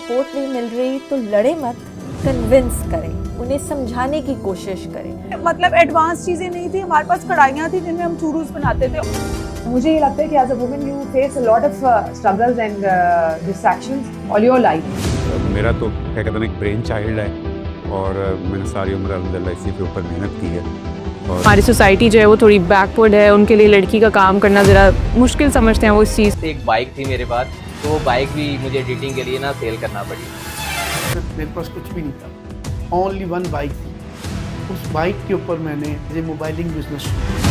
Support नहीं मिल रही तो लड़े मत, कन्विंस करें, उन्हें समझाने की कोशिश करें। मतलब एडवांस चीजें नहीं थी, हमारे पास कढ़ाइयाँ थी जिनमें हम चूरूस बनाते थे। मुझे ये लगता है कि as a woman you face a lot of struggles and distractions all your life. मेरा तो क्या कहते हैं एक ब्रेन चाइल्ड है और मैंने सारी उम्र अल्हम्दुलिल्लाह इसी के ऊपर मेहनत की है। और हमारी सोसाइटी जो है वो थोड़ी बैकवर्ड है, उनके लिए लड़की का काम करना ज़रा मुश्किल समझते हैं वो इस चीज़। एक बाइक थी मेरे पास, तो वो बाइक भी मुझे एडिटिंग के लिए ना सेल करना पड़ी। मेरे पास कुछ भी नहीं था, ओनली वन बाइक थी। उस बाइक के ऊपर मैंने ये मोबाइलिंग बिजनेस शुरू किया।